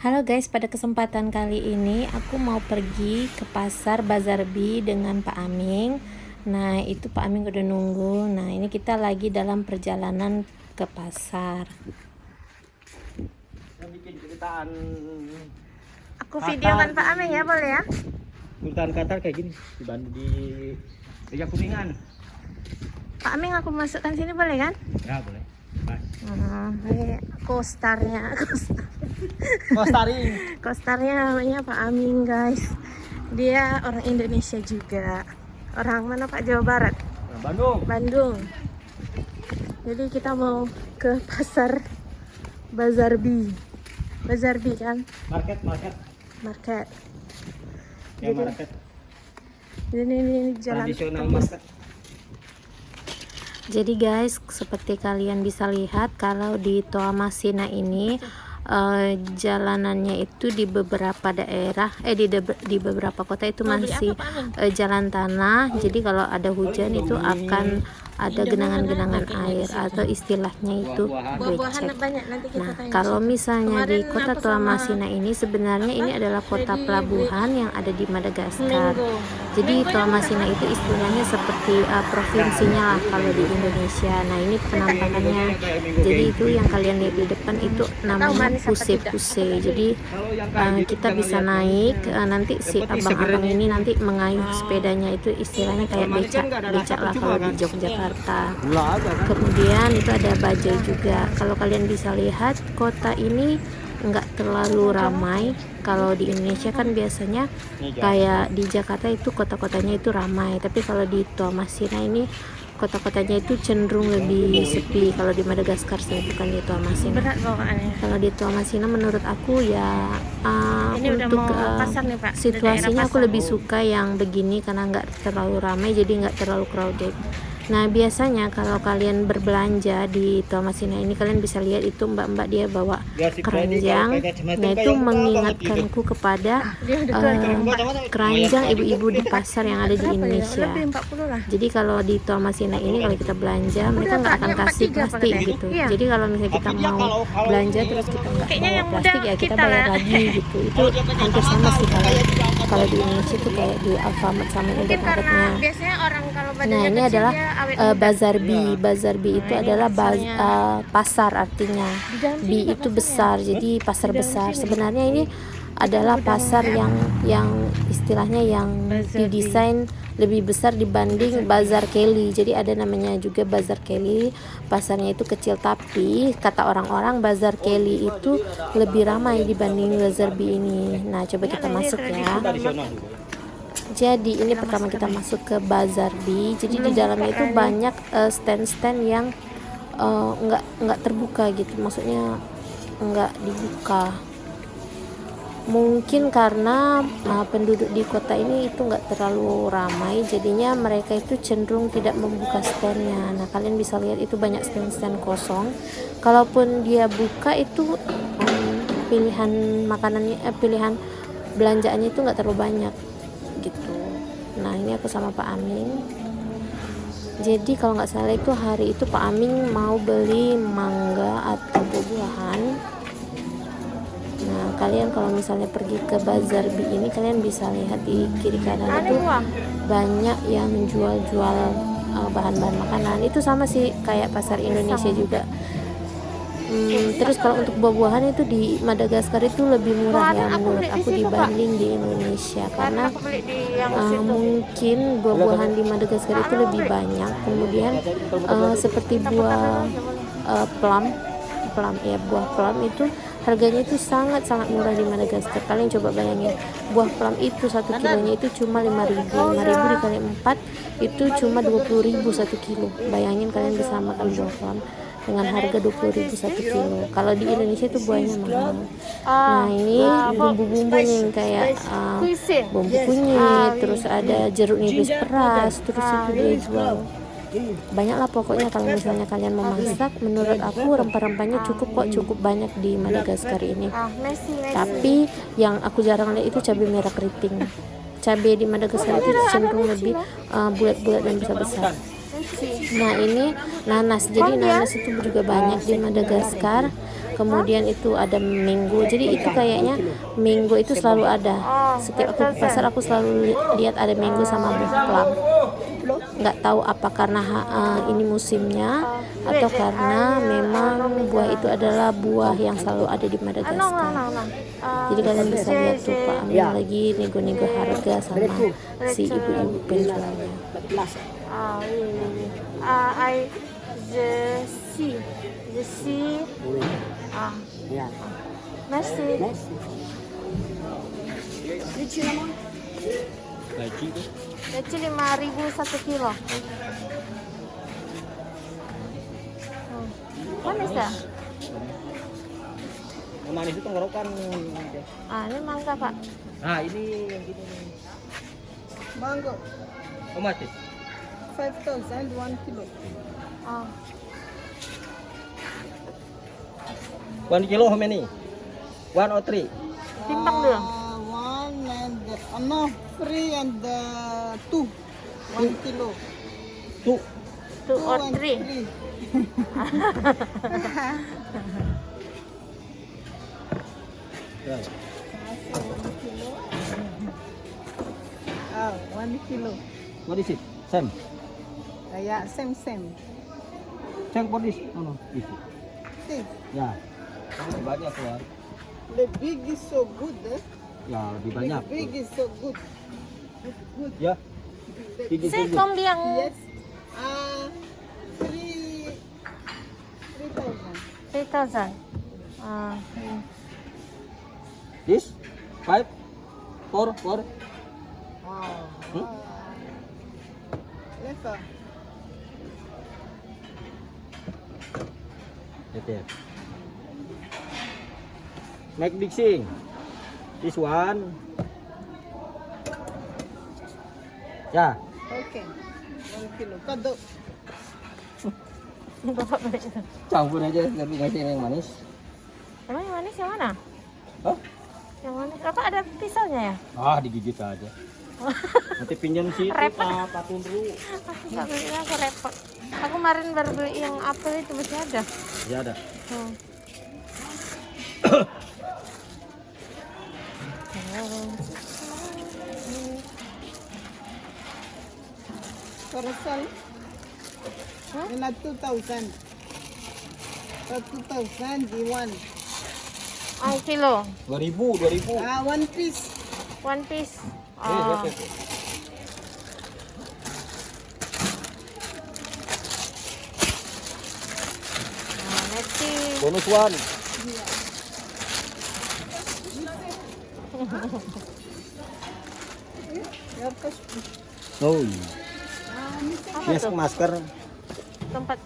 Halo guys, pada kesempatan kali ini aku mau pergi ke pasar Bazarbi dengan Pak Aming. Nah, itu Pak Aming udah nunggu. Nah, ini kita lagi dalam perjalanan ke pasar. Saya bikin ceritaan Aku videokan Pak Aming ya, boleh ya? ceritaan Qatar kayak gini di Raja Kuningan. Pak Aming, aku masukkan sini boleh kan? Ya boleh. Mas. Ini kostarnya, kostarnya namanya Pak Aming guys. Dia orang Indonesia juga. Orang mana Pak? Jawa Barat. Bandung. Bandung. Jadi kita mau ke pasar Bazarbi kan? Market. Ya, Jadi, market. ini jalan Tradisional tembus. market. Jadi guys, seperti kalian bisa lihat kalau di Toamasina ini jalanannya itu di beberapa daerah di beberapa kota itu masih jalan tanah. Jadi kalau ada hujan itu akan ada genangan-genangan air atau istilahnya itu becek. Nah, kalau misalnya di kota Toamasina ini sebenarnya ini adalah kota pelabuhan yang ada di Madagaskar. Jadi Toamasina itu istilahnya seperti provinsinya lah kalau di Indonesia. Nah, ini penampakannya. Jadi itu yang kalian lihat di depan itu namanya puse-puse. Jadi kita bisa naik, nanti si abang-abang ini nanti mengayuh sepedanya, itu istilahnya kayak becak lah kalau di Yogyakarta. Kemudian itu ada bajai juga. Kalau kalian bisa lihat, kota ini nggak terlalu ramai. Kalau di Indonesia kan biasanya kayak di Jakarta itu kota-kotanya itu ramai, tapi kalau di Toamasina ini kota-kotanya itu cenderung lebih sepi. Kalau di Madagaskar sih, bukan di Toamasina. Kalau di Toamasina menurut aku ya untuk situasinya aku lebih suka yang begini karena nggak terlalu ramai, jadi nggak terlalu crowded. Nah, biasanya kalau kalian berbelanja di Toamasina ini, kalian bisa lihat itu mbak-mbak dia bawa keranjang. Nah, itu mengingatkanku kepada keranjang ibu-ibu di pasar yang ada di Indonesia. Jadi kalau di Toamasina ini kalau kita belanja, mereka nggak akan kasih plastik gitu. Jadi kalau misalnya kita mau belanja terus kita nggak bawa plastik, ya kita bayar lagi gitu. Itu hampir sama sih kalau di Indonesia itu kayak di Alfamart sama Indomaretnya. Nah, ini adalah Bazarbi. Bazarbi itu adalah pasar, artinya bi itu besar, jadi pasar besar. Sebenarnya ini adalah pasar yang istilahnya yang didesain lebih besar dibanding Bazar Kelly. Jadi ada namanya juga Bazar Kelly. Pasarnya itu kecil, tapi kata orang-orang Bazar Kelly itu lebih ramai dibanding Bazarbi ini. Nah, coba kita masuk ya. Jadi ini pertama kita masuk ke Bazarbi. Jadi di dalamnya itu banyak stand-stand yang nggak terbuka gitu, maksudnya nggak dibuka. Mungkin karena penduduk di kota ini itu nggak terlalu ramai, jadinya mereka itu cenderung tidak membuka standnya. Nah, kalian bisa lihat itu banyak stand-stand kosong. Kalaupun dia buka itu pilihan makanannya, pilihan belanjaannya itu nggak terlalu banyak gitu. Nah, ini aku sama Pak Aming. Jadi kalau nggak salah itu hari itu Pak Aming mau beli mangga atau buah-buahan. Nah, kalian kalau misalnya pergi ke Bazarbi ini, kalian bisa lihat di kiri kanan itu banyak yang jual-jual bahan-bahan makanan. Itu sama sih kayak pasar Indonesia juga. Terus kalau untuk buah-buahan itu di Madagaskar itu lebih murah ya menurut aku dibanding di Indonesia, karena mungkin buah-buahan di Madagaskar itu lebih banyak. Kemudian seperti buah plum ya, buah plum itu harganya itu sangat-sangat murah di Madagaskar. Kalian coba bayangin, buah plum itu 1 kilonya itu cuma 5.000 dikali 4 itu cuma 20.000 1 kilo. Bayangin kalian bisa makan buah plum dengan harga 20.000 1 kilo. Kalau di Indonesia itu buahnya mahal. Nah, ini bumbu-bumbu nih kayak bumbu kunyit, terus ada jeruk nipis peras, terus itu dia jual. Banyak lah pokoknya. Kalau misalnya kalian mau masak, menurut aku rempah-rempahnya cukup banyak di Madagaskar ini. Tapi yang aku jarang lihat itu cabai merah keriting. Cabai di Madagaskar itu cenderung lebih bulat-bulat dan besar-besar. Nah, ini nanas. Jadi nanas itu juga banyak di Madagaskar. kemudian itu ada minggu. Jadi itu kayaknya minggu itu selalu ada. Setiap aku ke pasar aku selalu lihat ada minggu sama buah plum. Nggak tahu apa karena ini musimnya atau karena memang buah itu adalah buah yang selalu ada di Madagaskar. Jadi kalian bisa lihat tuh Pak Amin lagi nego-nego harga sama si ibu-ibu penjualnya. I the see. Ya. Merci. Gaji tuh. Kecil 5.000 1 kilo. Manis ya? Yang manis itu tenggorokan. Ini mangga Pak. Nah ini yang gini nih. Mango Oh mati. 5,000 1 kilo. 1 kilo how many? 1 or 3? Timbang dulu. One and no free and two. 1 kilo. 2. 2 or 3. Ya. 1 kilo. What is it? Same. Yeah, same. Check for this. No. This. See, Ya. Lebih banyak ya. the big is so good. Ya lebih banyak. The big is so good. Good. Ya. Gigi Saya dulu. combien? Yes. 3,000. 3,000. This 5 4 4. Hmm? Lefa. Gitu ya. Make mixing. This one. Ya. Okay. 1 kilo. Kado. Bapak beli. Campur aja tapi kasih yang manis. Emang yang manis yang mana? Hah? Yang manis? Apa ada pisaunya ya? Ah digigit aja. Nanti pinjam sih itu Repot. Pak Tundru. Aku nggak belinya, aku repot. Aku kemarin baru beli yang apel itu masih ada. Ya ada. Parasol. In a 2,000. 2,000 di one. 1 kilo, 2000. 1 piece. 1 piece. Oke. Let's see. Bonus one. Your cash. Oh. Apa Yes, tuh? masker. Tempat.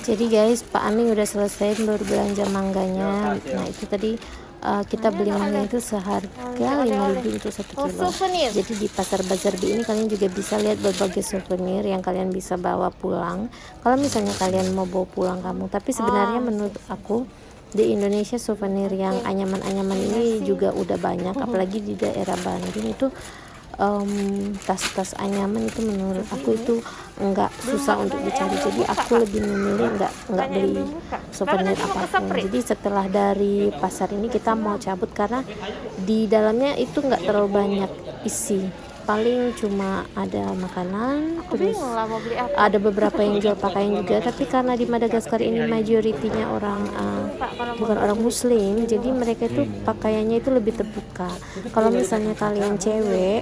Jadi guys, Pak Amin udah selesai berbelanja mangganya. Nah itu tadi kita beli mangga itu seharga 5.000 untuk 1 Oh, kilo. souvenir. Jadi di pasar Bazarbi ini kalian juga bisa lihat berbagai souvenir yang kalian bisa bawa pulang. Kalau misalnya kalian mau bawa pulang kamu, tapi sebenarnya menurut aku di Indonesia souvenir yang anyaman-anyaman ini juga udah banyak, apalagi di daerah Bandung itu tas-tas anyaman itu menurut aku itu enggak susah untuk dicari. Jadi aku lebih memilih enggak beli souvenir apapun. Jadi setelah dari pasar ini kita mau cabut karena di dalamnya itu enggak terlalu banyak isi, paling cuma ada makanan, terus Bingung lah mau beli apa. ada beberapa yang jual pakaian juga. Tapi karena di Madagaskar ini majoritinya orang bukan orang muslim, jadi mereka itu pakaiannya itu lebih terbuka. Kalau misalnya kalian cewek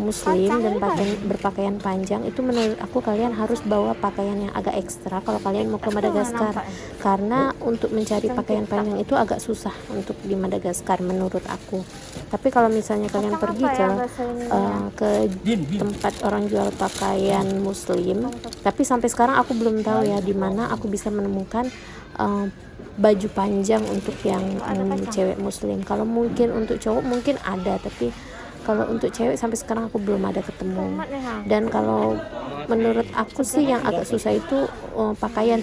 muslim dan berpakaian panjang, itu menurut aku kalian harus bawa pakaian yang agak ekstra kalau kalian mau ke Madagaskar, karena untuk mencari pakaian panjang itu agak susah untuk di Madagaskar menurut aku. Tapi kalau misalnya kalian pergi ke tempat orang jual pakaian muslim, tapi sampai sekarang aku belum tahu ya di mana aku bisa menemukan baju panjang untuk yang cewek muslim. Kalau mungkin untuk cowok mungkin ada, tapi kalau untuk cewek sampai sekarang aku belum ada ketemu. Dan kalau menurut aku sih yang agak susah itu pakaian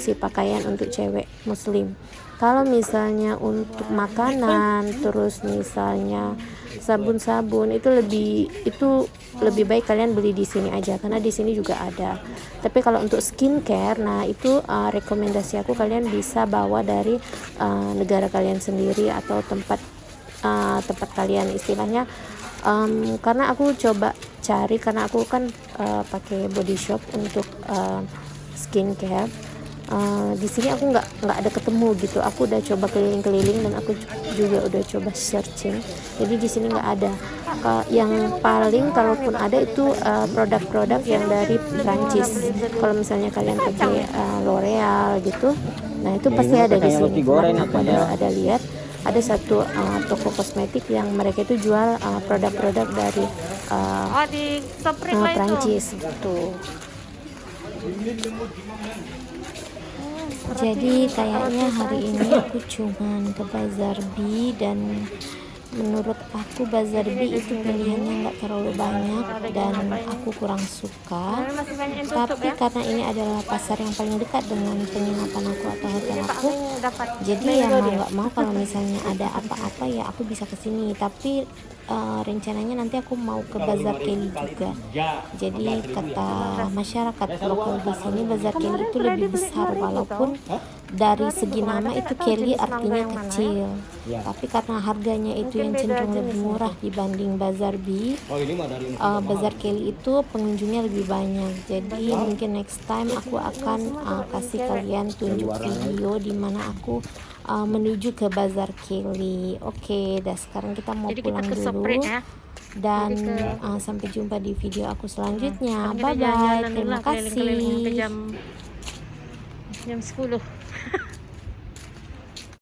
untuk cewek muslim. Kalau misalnya untuk makanan, terus misalnya sabun-sabun itu lebih baik kalian beli di sini aja, karena di sini juga ada. Tapi kalau untuk skincare, nah itu rekomendasi aku kalian bisa bawa dari negara kalian sendiri atau tempat kalian istilahnya. Karena aku coba cari, karena aku kan pakai Body Shop untuk skincare. Di sini aku nggak ada ketemu gitu. Aku udah coba keliling-keliling dan aku juga udah coba searching. Jadi di sini nggak ada. Yang paling kalaupun ada itu produk-produk yang dari Prancis. Kalau misalnya kalian pakai L'Oreal gitu, nah itu pasti ada di sini. Kemarin aku ada lihat ada satu toko kosmetik yang mereka itu jual produk-produk dari di Spring lah itu. Prancis gitu. Jadi kayaknya hari ini aku cuman ke Bazar B, dan menurut aku Bazar B itu pilihannya nggak terlalu banyak dan aku kurang suka. Masih banyak yang tutup Tapi ya. karena ini adalah pasar yang paling dekat dengan penginapan aku atau hotel aku, Dapat. jadi ya mau nggak mau kalau misalnya ada apa-apa ya aku bisa ke sini. Tapi rencananya nanti aku mau ke Bazar Kelly juga. Jadi kata masyarakat lokal di sini Bazar Kelly itu lebih besar, walaupun dari segi nama itu Kelly artinya kecil. Tapi karena harganya itu yang cenderung lebih murah dibanding Bazar B, Bazar Kelly itu pengunjungnya lebih banyak. Jadi mungkin next time aku akan kasih kalian tunjuk video di mana aku menuju ke Bazar Kelly. Oke, dah sekarang kita mau Jadi kita pulang ke dulu. Spring ya. Dan sampai jumpa di video aku selanjutnya. Kita Bye bye. jalan-jalan dulu Terima lah, keliling-keliling sampai kasih. jam 10.